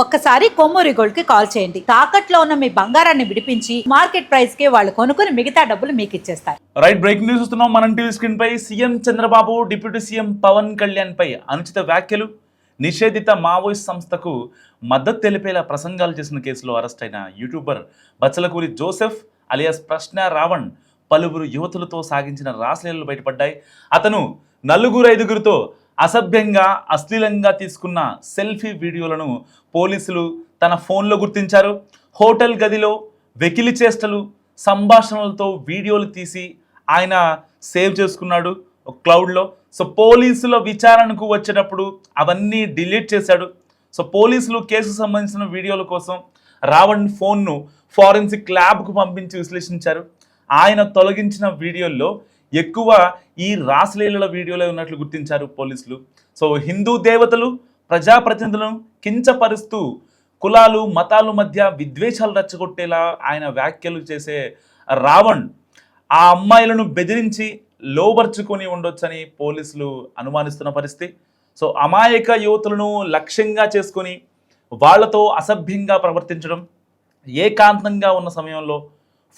ఒక్కసారి కొమ్మూరి గోల్డ్ కి కాల్ చేయండి. తాకట్లో ఉన్న మీ బంగారాన్ని విడిపించి మార్కెట్ ప్రైస్ కి వాళ్ళు కొనుక్కుని మిగతా డబ్బులు మీకు ఇచ్చేస్తారు. రైట్, బ్రేకింగ్ న్యూస్ చూస్తున్నాం. మనం టీవీ స్క్రీన్ పై CM Chandrababu deputy CM Pawan Kalyan పై అనుచిత వ్యాఖ్యలు, నిషేధిత మావోయిస్ట్ సంస్థకు మద్దతు తెలిపేలా ప్రసంగాలు చేసిన కేసులో అరెస్ట్ అయిన యూట్యూబర్ బచ్చలకూరి జోసెఫ్ అలియాస్ ప్రశ్న రావణ్ పలువురు యువతులతో సాగించిన రాసలీలలు బయటపడ్డాయి. అతను నలుగురు ఐదుగురితో అసభ్యంగా అశ్లీలంగా తీసుకున్న సెల్ఫీ వీడియోలను పోలీసులు తన ఫోన్లో గుర్తించారు. హోటల్ గదిలో వెకిలి చేష్టలు, సంభాషణలతో వీడియోలు తీసి ఆయన సేవ్ చేసుకున్నాడు క్లౌడ్లో. సో పోలీసుల విచారణకు వచ్చేటప్పుడు అవన్నీ డిలీట్ చేశాడు. సో పోలీసులు కేసుకు సంబంధించిన వీడియోల కోసం రావణ్ ఫోన్ను ఫారెన్సిక్ ల్యాబ్కు పంపించి విశ్లేషించారు. ఆయన తొలగించిన వీడియోల్లో ఎక్కువ ఈ రాసలీలల వీడియోలో ఉన్నట్లు గుర్తించారు పోలీసులు. సో హిందూ దేవతలు, ప్రజాప్రతినిధులను కించపరుస్తూ కులాలు మతాల మధ్య విద్వేషాలు రెచ్చగొట్టేలా ఆయన వ్యాఖ్యలు చేసే రావణ్ ఆ అమ్మాయిలను బెదిరించి లోబర్చుకొని ఉండొచ్చని పోలీసులు అనుమానిస్తున్న పరిస్థితి. సో అమాయక యువతులను లక్ష్యంగా చేసుకొని వాళ్లతో అసభ్యంగా ప్రవర్తించడం, ఏకాంతంగా ఉన్న సమయంలో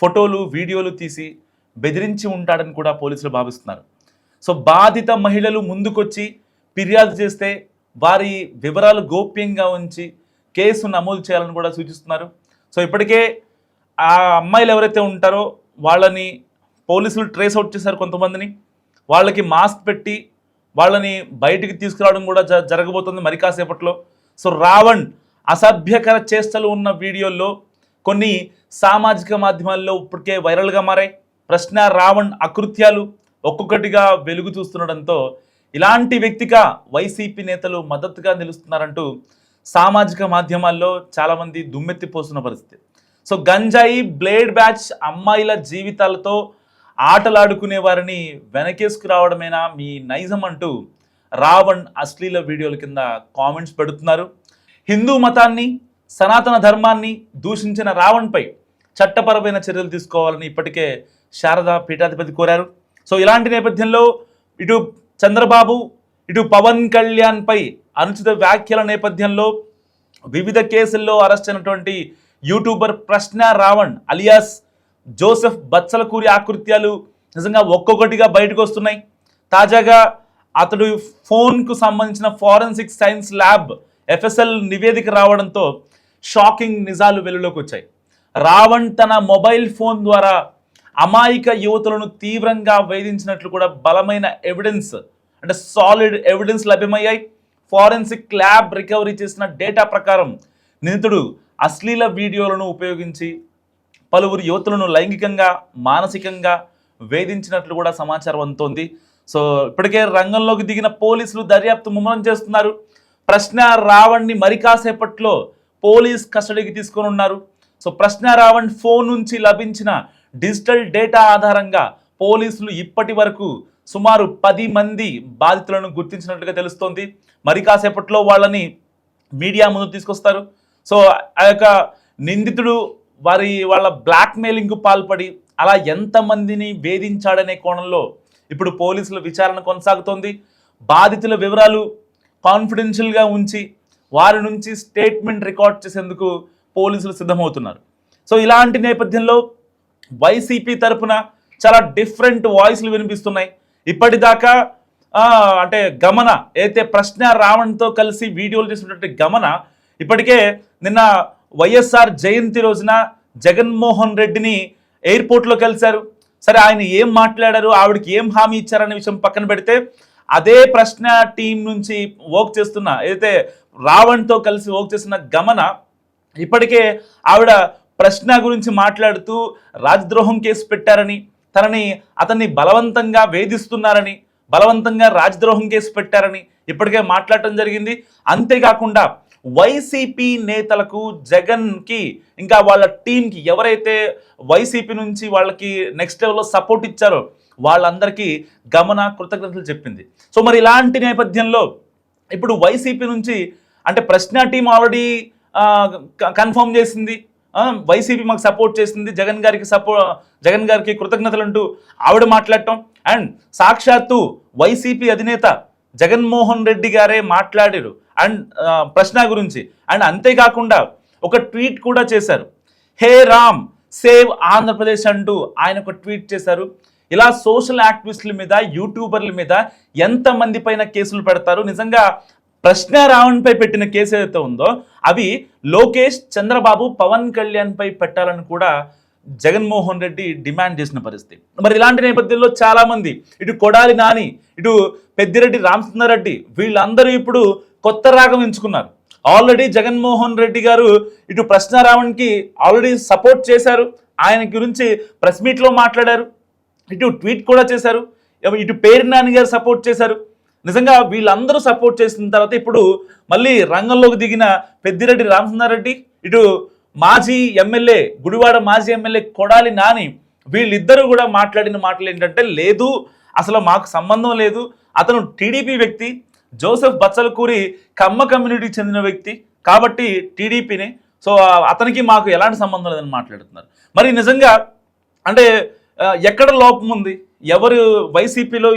ఫోటోలు వీడియోలు తీసి బెదిరించి ఉంటాడని కూడా పోలీసులు భావిస్తున్నారు. సో బాధిత మహిళలు ముందుకొచ్చి ఫిర్యాదు చేస్తే వారి వివరాలు గోప్యంగా ఉంచి కేసు నమోదు చేయాలని కూడా సూచిస్తున్నారు. సో ఇప్పటికే ఆ అమ్మాయిలు ఎవరైతే ఉంటారో వాళ్ళని పోలీసులు ట్రేస్ అవుట్ చేశారు. కొంతమందిని వాళ్ళకి మాస్క్ పెట్టి వాళ్ళని బయటికి తీసుకురావడం కూడా జరగబోతుంది మరి కాసేపట్లో. సో రావణ్ అసభ్యకర చేష్టలు ఉన్న వీడియోల్లో కొన్ని సామాజిక మాధ్యమాల్లో ఇప్పటికే వైరల్గా మారాయి. ప్రశ్న రావణ్ అకృత్యాలు ఒక్కొక్కటిగా వెలుగు చూస్తుండడంతో ఇలాంటి వ్యక్తిగా వైసీపీ నేతలు మద్దతుగా నిలుస్తున్నారంటూ సామాజిక మాధ్యమాల్లో చాలామంది దుమ్మెత్తిపోస్తున్న పరిస్థితి. సో గంజాయి, బ్లేడ్ బ్యాచ్ అమ్మాయిల జీవితాలతో ఆటలాడుకునే వారిని వెనకేసుకు రావడమేనా మీ నైజం అంటూ రావణ్ అశ్లీల వీడియోల కింద కామెంట్స్ పెడుతున్నారు. హిందూ మతాన్ని, సనాతన ధర్మాన్ని దూషించిన రావణ్పై చట్టపరమైన చర్యలు తీసుకోవాలని ఇప్పటికే శారదా పీఠాధిపతి కోరారు. సో ఇలాంటి నేపథ్యంలో ఇటు చంద్రబాబు, ఇటు పవన్ కళ్యాణ్ పై అనుచిత వ్యాఖ్యల నేపథ్యంలో వివిధ కేసుల్లో అరెస్ట్ అయినటువంటి యూట్యూబర్ ప్రశ్న రావణ్ అలియాస్ జోసెఫ్ బచ్చలకూరి ఆకృత్యాలు నిజంగా ఒక్కొక్కటిగా బయటకు వస్తున్నాయి. తాజాగా అతడు ఫోన్కు సంబంధించిన ఫారెన్సిక్ సైన్స్ ల్యాబ్ FSL నివేదిక రావడంతో షాకింగ్ నిజాలు వెలుగులోకి వచ్చాయి. రావణ్ తన మొబైల్ ఫోన్ ద్వారా అమాయక యువతులను తీవ్రంగా వేధించినట్లు కూడా బలమైన ఎవిడెన్స్, అంటే సాలిడ్ ఎవిడెన్స్ లభ్యమయ్యాయి. ఫారెన్సిక్ ల్యాబ్ రికవరీ చేసిన డేటా ప్రకారం నిందితుడు అశ్లీల వీడియోలను ఉపయోగించి పలువురు యువతులను లైంగికంగా, మానసికంగా వేధించినట్లు కూడా సమాచారం అందుతోంది. సో ఇప్పటికే రంగంలోకి దిగిన పోలీసులు దర్యాప్తు ముమ్మరం చేస్తున్నారు. ప్రశ్న రావణ్ని మరి కాసేపట్లో పోలీస్ కస్టడీకి తీసుకొని ఉన్నారు. సో ప్రశ్న రావణ్ ఫోన్ నుంచి లభించిన డిజిటల్ డేటా ఆధారంగా పోలీసులు ఇప్పటి వరకు సుమారు 10 మంది బాధితులను గుర్తించినట్లుగా తెలుస్తోంది. మరి కాసేపట్లో వాళ్ళని మీడియా ముందు తీసుకొస్తారు. సో ఆ యొక్క నిందితుడు వాళ్ళ బ్లాక్మెయిలింగ్కు పాల్పడి అలా ఎంతమందిని వేధించాడనే కోణంలో ఇప్పుడు పోలీసుల విచారణ కొనసాగుతోంది. బాధితుల వివరాలు కాన్ఫిడెన్షియల్గా ఉంచి వారి నుంచి స్టేట్మెంట్ రికార్డ్ చేసేందుకు పోలీసులు సిద్ధమవుతున్నారు. సో ఇలాంటి నేపథ్యంలో వైసీపీ తరఫున చాలా డిఫరెంట్ వాయిస్లు వినిపిస్తున్నాయి. ఇప్పటిదాకా అంటే గమన అయితే ప్రశ్న రావణ్తో కలిసి వీడియోలు చేసినటువంటి గమన ఇప్పటికే నిన్న వైఎస్ఆర్ జయంతి రోజున జగన్మోహన్ రెడ్డిని ఎయిర్పోర్ట్లో కలిశారు. సరే, ఆయన ఏం మాట్లాడారు, ఆవిడకి ఏం హామీ ఇచ్చారనే విషయం పక్కన పెడితే అదే ప్రశ్న టీం నుంచి వర్క్ చేస్తున్న ఏదైతే రావణ్తో కలిసి వర్క్ చేస్తున్న గమన ఇప్పటికే ఆవిడ ప్రశ్న గురించి మాట్లాడుతూ రాజద్రోహం కేసు పెట్టారని, అతన్ని బలవంతంగా వేధిస్తున్నారని, బలవంతంగా రాజద్రోహం కేసు పెట్టారని ఇప్పటికే మాట్లాడటం జరిగింది. అంతేకాకుండా వైసీపీ నేతలకు, జగన్కి, ఇంకా వాళ్ళ టీంకి ఎవరైతే వైసీపీ నుంచి వాళ్ళకి నెక్స్ట్ లెవెల్లో సపోర్ట్ ఇచ్చారో వాళ్ళందరికీ గమన కృతజ్ఞతలు చెప్పింది. సో మరి ఇలాంటి నేపథ్యంలో ఇప్పుడు వైసీపీ నుంచి అంటే ప్రశ్న టీం ఆల్రెడీ కన్ఫర్మ్ చేసింది, వైసీపీ మాకు సపోర్ట్ చేసింది, జగన్ గారికి కృతజ్ఞతలు అంటూ ఆవిడ మాట్లాడటం. అండ్ సాక్షాత్తు వైసీపీ అధినేత జగన్మోహన్ రెడ్డి గారే మాట్లాడారు. అండ్ ప్రశ్న గురించి. అండ్ అంతేకాకుండా ఒక ట్వీట్ కూడా చేశారు, హే రామ్ సేవ్ ఆంధ్రప్రదేశ్ అంటూ ఆయన ఒక ట్వీట్ చేశారు. ఇలా సోషల్ యాక్టివిస్టుల మీద, యూట్యూబర్ల మీద ఎంతమంది పైన కేసులు పెడతారు. నిజంగా ప్రశ్న రావణ్ పై పెట్టిన కేసు ఏదైతే ఉందో అవి లోకేష్, చంద్రబాబు, పవన్ కళ్యాణ్ పై పెట్టాలని కూడా జగన్మోహన్ రెడ్డి డిమాండ్ చేసిన పరిస్థితి. మరి ఇలాంటి నేపథ్యంలో చాలా మంది, ఇటు కొడాలి నాని, ఇటు పెద్దిరెడ్డి రామచంద్రారెడ్డి, వీళ్ళందరూ ఇప్పుడు కొత్త రాగం ఎంచుకున్నారు. ఆల్రెడీ జగన్మోహన్ రెడ్డి గారు ఇటు ప్రశ్న రావణ్కి ఆల్రెడీ సపోర్ట్ చేశారు, ఆయన గురించి ప్రెస్ మీట్లో మాట్లాడారు, ఇటు ట్వీట్ కూడా చేశారు, ఇటు పేరు నాని గారు సపోర్ట్ చేశారు. నిజంగా వీళ్ళందరూ సపోర్ట్ చేసిన తర్వాత ఇప్పుడు మళ్ళీ రంగంలోకి దిగిన పెద్దిరెడ్డి రామచంద్రారెడ్డి, ఇటు మాజీ ఎమ్మెల్యే, గుడివాడ మాజీ ఎమ్మెల్యే కొడాలి నాని, వీళ్ళిద్దరూ కూడా మాట్లాడిన మాటలు ఏంటంటే, లేదు అసలు మాకు సంబంధం లేదు, అతను టీడీపీ వ్యక్తి, జోసెఫ్ బచ్చలకూరి కమ్మ కమ్యూనిటీకి చెందిన వ్యక్తి కాబట్టి టీడీపీని, సో అతనికి మాకు ఎలాంటి సంబంధం లేదని మాట్లాడుతున్నారు. మరి నిజంగా అంటే ఎక్కడ లోపం ఉంది, ఎవరు వైసీపీలో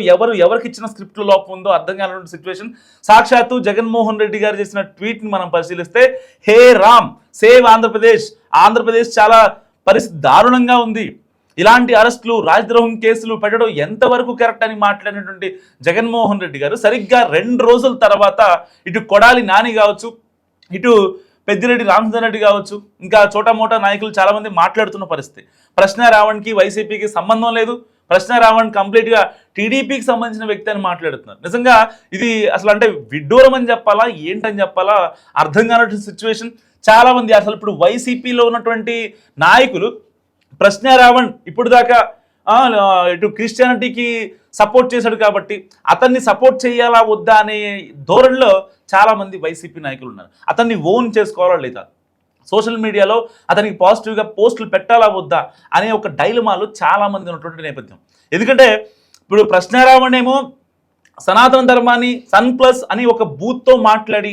ఎవరికి ఇచ్చిన స్క్రిప్ట్లో లోపం ఉందో అర్థం కానటువంటి సిచ్యువేషన్. సాక్షాత్తు జగన్మోహన్ రెడ్డి గారు చేసిన ట్వీట్ని మనం పరిశీలిస్తే, హే రామ్ సేవ్ ఆంధ్రప్రదేశ్, ఆంధ్రప్రదేశ్ చాలా పరిస్థితి దారుణంగా ఉంది, ఇలాంటి అరెస్టులు, రాజద్రోహం కేసులు పెట్టడం ఎంతవరకు కరెక్ట్ అని మాట్లాడినటువంటి జగన్మోహన్ రెడ్డి గారు సరిగ్గా 2 రోజుల తర్వాత ఇటు కొడాలి నాని కావచ్చు, ఇటు పెద్దిరెడ్డి రామచంద్రారెడ్డి కావచ్చు, ఇంకా చోటా మోటా నాయకులు చాలామంది మాట్లాడుతున్న పరిస్థితి. ప్రశ్న రావణ్కి వైసీపీకి సంబంధం లేదు, ప్రశ్న రావణ్ కంప్లీట్గా టీడీపీకి సంబంధించిన వ్యక్తి అని మాట్లాడుతున్నారు. నిజంగా ఇది అసలు అంటే విడ్డూరం అని చెప్పాలా, ఏంటని చెప్పాలా అర్థం కానటువంటి సిచ్యువేషన్. చాలామంది అసలు ఇప్పుడు వైసీపీలో ఉన్నటువంటి నాయకులు ప్రశ్న రావణ్ ఇప్పుడు దాకా ఇటు క్రిస్టియానిటీకి సపోర్ట్ చేశాడు కాబట్టి అతన్ని సపోర్ట్ చేయాలా వద్దా అనే ధోరణిలో చాలామంది వైసీపీ నాయకులు ఉన్నారు. అతన్ని ఓన్ చేసుకోవాలా లేదా, సోషల్ మీడియాలో అతనికి పాజిటివ్గా పోస్టులు పెట్టాలా వద్దా అనే ఒక డైలమాలో చాలామంది ఉన్నటువంటి నేపథ్యం. ఎందుకంటే ఇప్పుడు ప్రశ్న రావణ్ ఏమో సనాతన ధర్మాన్ని సన్ ప్లస్ అని ఒక బూత్తో మాట్లాడి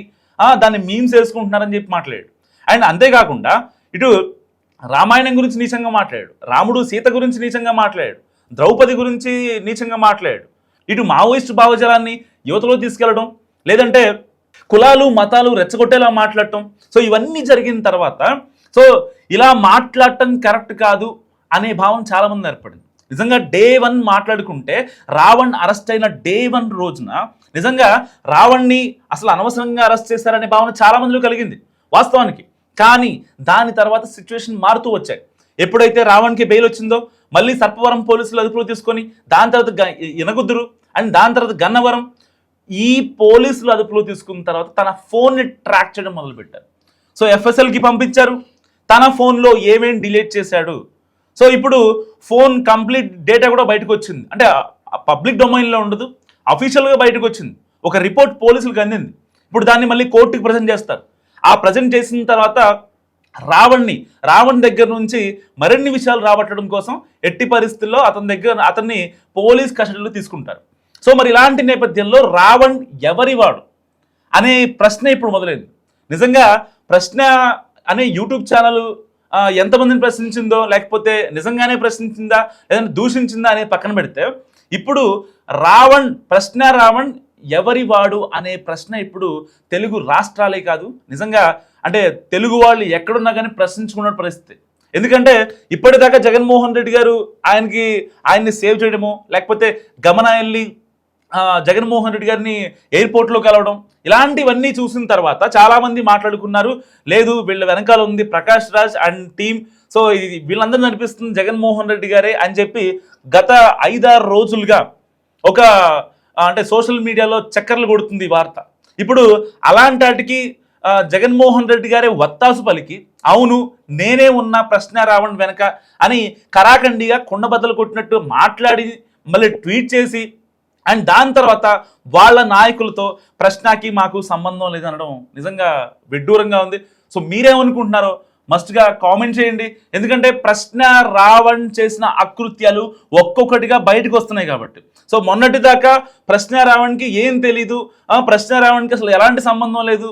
దాన్ని మీమ్స్ వేసుకుంటున్నారని చెప్పి మాట్లాడాడు. అండ్ అంతేకాకుండా ఇటు రామాయణం గురించి నీచంగా మాట్లాడాడు, రాముడు సీత గురించి నీచంగా మాట్లాడాడు, ద్రౌపది గురించి నీచంగా మాట్లాడాడు, ఇటు మావోయిస్టు భావజాలాన్ని యువతలో తీసుకెళ్లడం, లేదంటే కులాలు మతాలు రెచ్చగొట్టేలా మాట్లాడటం. సో ఇవన్నీ జరిగిన తర్వాత సో ఇలా మాట్లాడటం కరెక్ట్ కాదు అనే భావం చాలామంది ఏర్పడింది. నిజంగా డే 1 మాట్లాడుకుంటే రావణ్ అరెస్ట్ అయిన డే 1 రోజున నిజంగా రావణ్ని అసలు అనవసరంగా అరెస్ట్ చేశారనే భావన చాలామందిలో కలిగింది వాస్తవానికి. కానీ దాని తర్వాత సిచ్యువేషన్ మారుతూ వచ్చాయి. ఎప్పుడైతే రావణ్కి బెయిల్ వచ్చిందో మళ్ళీ సర్పవరం పోలీసులు అదుపులో తీసుకొని, దాని తర్వాత ఇనగుద్దురు అండ్ దాని తర్వాత గన్నవరం, ఈ పోలీసులు అదుపులో తీసుకున్న తర్వాత తన ఫోన్ని ట్రాక్ చేయడం మొదలుపెట్టారు. సో ఎఫ్ఎస్ఎల్కి పంపించారు, తన ఫోన్లో ఏమేమి డిలీట్ చేశాడు. సో ఇప్పుడు ఫోన్ కంప్లీట్ డేటా కూడా బయటకు వచ్చింది, అంటే పబ్లిక్ డొమైన్లో ఉండదు, అఫీషియల్గా బయటకు వచ్చింది. ఒక రిపోర్ట్ పోలీసులకు అందింది. ఇప్పుడు దాన్ని మళ్ళీ కోర్టుకి ప్రజెంట్ చేస్తారు. ఆ ప్రజెంట్ చేసిన తర్వాత రావణ్ దగ్గర నుంచి మరిన్ని విషయాలు రాబట్టడం కోసం ఎట్టి పరిస్థితుల్లో అతన్ని పోలీస్ కస్టడీలో తీసుకుంటారు. సో మరి ఇలాంటి నేపథ్యంలో రావణ్ ఎవరివాడు అనే ప్రశ్న ఇప్పుడు మొదలైంది. నిజంగా ప్రశ్న అనే యూట్యూబ్ ఛానల్ ఎంతమందిని ప్రశ్నించిందో, లేకపోతే నిజంగానే ప్రశ్నించిందా లేదంటే దూషించిందా అనేది పక్కన పెడితే, ఇప్పుడు ప్రశ్న రావణ్ ఎవరివాడు అనే ప్రశ్న ఇప్పుడు తెలుగు రాష్ట్రాలే కాదు, నిజంగా అంటే తెలుగు వాళ్ళు ఎక్కడున్నా కానీ ప్రశ్నించుకున్న పరిస్థితి. ఎందుకంటే ఇప్పటిదాకా జగన్మోహన్ రెడ్డి గారు ఆయన్ని సేవ్ చేయడమో, లేకపోతే గమనాయల్ని జగన్మోహన్ రెడ్డి గారిని ఎయిర్పోర్ట్లో కలవడం, ఇలాంటివన్నీ చూసిన తర్వాత చాలామంది మాట్లాడుకున్నారు, లేదు వీళ్ళ వెనకాల ఉంది Prakash Raj and team, so ఇది వీళ్ళందరూ నడిపిస్తుంది జగన్మోహన్ రెడ్డి గారే అని చెప్పి గత 5-6 రోజులుగా ఒక అంటే సోషల్ మీడియాలో చక్కర్లు కొడుతుంది ఈ వార్త. ఇప్పుడు అలాంటి వాటికి జగన్మోహన్ రెడ్డి గారే వత్తాసు పలికి, అవును నేనే ఉన్నా ప్రశ్న రావణ్ వెనక అని కరాఖండిగా కుండబద్దలు కొట్టినట్టు మాట్లాడి మళ్ళీ ట్వీట్ చేసి, అండ్ దాని తర్వాత వాళ్ళ నాయకులతో ప్రశ్నకి మాకు సంబంధం లేదనడం నిజంగా విడ్డూరంగా ఉంది. సో మీరేమనుకుంటున్నారో మస్ట్గా కామెంట్ చేయండి. ఎందుకంటే ప్రశ్న రావణ్ చేసిన అకృత్యాలు ఒక్కొక్కటిగా బయటకు వస్తున్నాయి కాబట్టి. సో మొన్నటి దాకా ప్రశ్న రావణ్కి ఏం తెలీదు, ప్రశ్న రావణ్కి అసలు ఎలాంటి సంబంధం లేదు,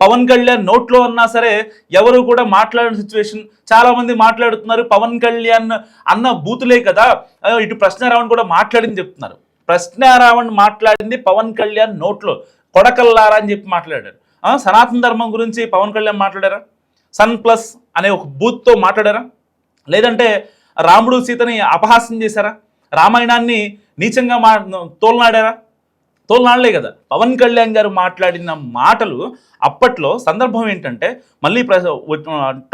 పవన్ కళ్యాణ్ నోట్లో అన్నా సరే ఎవరు కూడా మాట్లాడిన సిచ్యువేషన్. చాలామంది మాట్లాడుతున్నారు పవన్ కళ్యాణ్ అన్న బూతులే కదా ఇటు ప్రశ్న రావణ్ కూడా మాట్లాడింది చెప్తున్నారు. ప్రశ్న రావణ్ మాట్లాడింది పవన్ కళ్యాణ్ నోట్లో. కొడకల్లారా అని చెప్పి మాట్లాడారు. సనాతన ధర్మం గురించి పవన్ కళ్యాణ్ మాట్లాడారా? సన్ ప్లస్ అనే ఒక బూత్తో మాట్లాడారా? లేదంటే రాముడు సీతని అపహాస్యం చేశారా? రామాయణాన్ని నీచంగా తోలనాడారా? తోలనాడలే కదా. పవన్ కళ్యాణ్ గారు మాట్లాడిన మాటలు అప్పట్లో సందర్భం ఏంటంటే, మళ్ళీ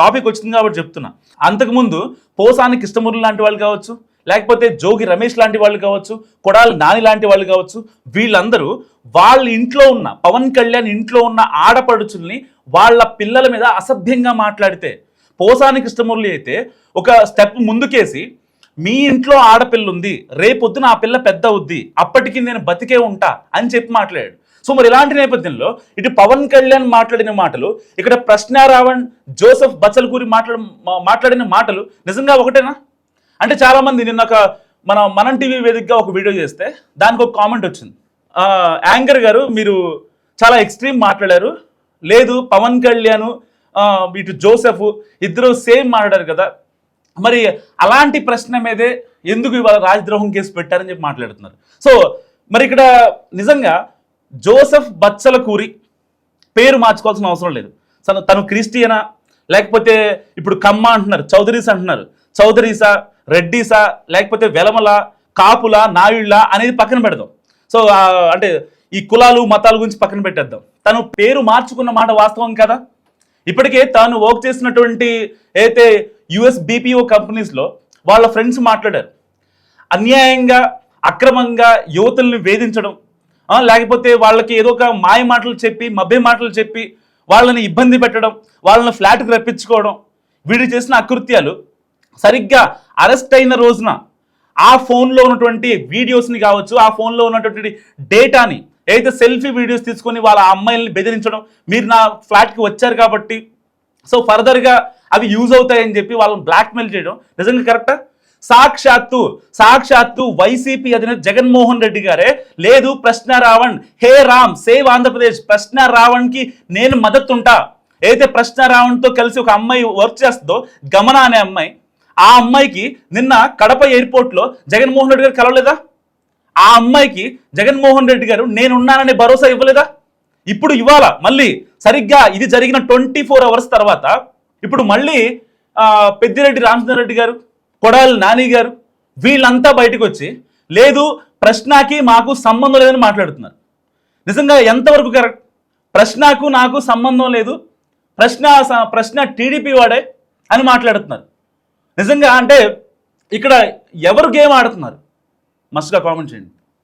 టాపిక్ వచ్చింది కాబట్టి చెప్తున్నా, అంతకుముందు పోసాని కృష్ణమూర్తి లాంటి వాళ్ళు కావచ్చు, లేకపోతే జోగి రమేష్ లాంటి వాళ్ళు కావచ్చు, కొడాలి నాని లాంటి వాళ్ళు కావచ్చు, వీళ్ళందరూ వాళ్ళ ఇంట్లో ఉన్న పవన్ కళ్యాణ్ ఇంట్లో ఉన్న ఆడపడుచుల్ని వాళ్ళ పిల్లల మీద అసభ్యంగా మాట్లాడితే, పోసాని కృష్ణమూర్తి అయితే ఒక స్టెప్ ముందుకేసి మీ ఇంట్లో ఆడపిల్ల ఉంది, రేపొద్దున ఆ పిల్ల పెద్ద అవుద్ది, అప్పటికి నేను బతికే ఉంటా అని చెప్పి మాట్లాడాడు. సో మరి ఇలాంటి నేపథ్యంలో ఇటు పవన్ కళ్యాణ్ మాట్లాడిన మాటలు, ఇక్కడ ప్రశ్నారావణ్ జోసెఫ్ బచ్చలకూరి మాట్లాడిన మాటలు నిజంగా ఒకటేనా? అంటే చాలామంది నిన్న మనం టీవీ వేదికగా ఒక వీడియో చేస్తే దానికి ఒక కామెంట్ వచ్చింది. యాంకర్ గారు మీరు చాలా ఎక్స్ట్రీమ్ మాట్లాడారు, లేదు పవన్ కళ్యాణ్ ఇటు జోసెఫ్ ఇద్దరు సేమ్ మాట్లాడారు కదా, మరి అలాంటి ప్రశ్న మీదే ఎందుకు ఇవాళ రాజద్రోహం కేసు పెట్టారని చెప్పి మాట్లాడుతున్నారు. సో మరి ఇక్కడ నిజంగా జోసెఫ్ బచ్చలకూరి పేరు మార్చుకోవాల్సిన అవసరం లేదు. తను క్రిస్టియనా, లేకపోతే ఇప్పుడు కమ్మ అంటున్నారు, చౌదరీస్ అంటున్నారు, చౌదరీసా, రెడ్డిసా, లేకపోతే వెలమల, కాపుల, నాయుళ్ళ అనేది పక్కన పెడదాం. సో అంటే ఈ కులాలు మతాల గురించి పక్కన పెట్టేద్దాం. తను పేరు మార్చుకున్న మాట వాస్తవం కదా. ఇప్పటికే తాను వర్క్ చేసినటువంటి అయితే యుఎస్ బీపీఓ కంపెనీస్లో వాళ్ళ ఫ్రెండ్స్ మాట్లాడారు, అన్యాయంగా అక్రమంగా యువతుల్ని వేధించడం, లేకపోతే వాళ్ళకి ఏదో ఒక మాయ మాటలు చెప్పి మభ్య మాటలు చెప్పి వాళ్ళని ఇబ్బంది పెట్టడం, వాళ్ళని ఫ్లాట్కి రప్పించుకోవడం, వీడు చేసిన అకృత్యాలు సరిగ్గా అరెస్ట్ అయిన రోజున ఆ ఫోన్లో ఉన్నటువంటి వీడియోస్ని కావచ్చు, ఆ ఫోన్లో ఉన్నటువంటి డేటాని ఏదైతే సెల్ఫీ వీడియోస్ తీసుకొని వాళ్ళ అమ్మాయిల్ని బెదిరించడం, మీరు నా ఫ్లాట్కి వచ్చారు కాబట్టి సో ఫర్దర్గా అవి యూజ్ అవుతాయని చెప్పి వాళ్ళని బ్లాక్మెయిల్ చేయడం నిజంగా కరెక్టా? సాక్షాత్తు వైసీపీ అధినేత జగన్మోహన్ రెడ్డి గారే లేదు ప్రశ్నారావణ్, హే రామ్ సేవ్ ఆంధ్రప్రదేశ్, ప్రశ్నారావణ్కి నేను మద్దతుంటా, ఏదైతే ప్రశ్నారావణ్తో కలిసి ఒక అమ్మాయి వర్క్ చేస్తుందో గమన అనే అమ్మాయి, ఆ అమ్మాయికి నిన్న కడప ఎయిర్పోర్ట్లో జగన్మోహన్ రెడ్డి గారు కలవలేదా? ఆ అమ్మాయికి జగన్మోహన్ రెడ్డి గారు నేనున్నాననే భరోసా ఇవ్వలేదా? ఇప్పుడు ఇవాళ మళ్ళీ సరిగ్గా ఇది జరిగిన 24 hours తర్వాత ఇప్పుడు మళ్ళీ పెద్దిరెడ్డి రామచంద్రారెడ్డి గారు, కొడాలి నాని గారు వీళ్ళంతా బయటకు వచ్చి లేదు ప్రశ్నకి మాకు సంబంధం లేదని మాట్లాడుతున్నారు. నిజంగా ఎంతవరకు కరెక్ట్? ప్రశ్నకు నాకు సంబంధం లేదు, ప్రశ్న టీడీపీ వాడే అని మాట్లాడుతున్నారు. నిజంగా అంటే ఇక్కడ ఎవరు గేమ్ ఆడుతున్నారు? మస్తుగా కామెంట్ చేయండి.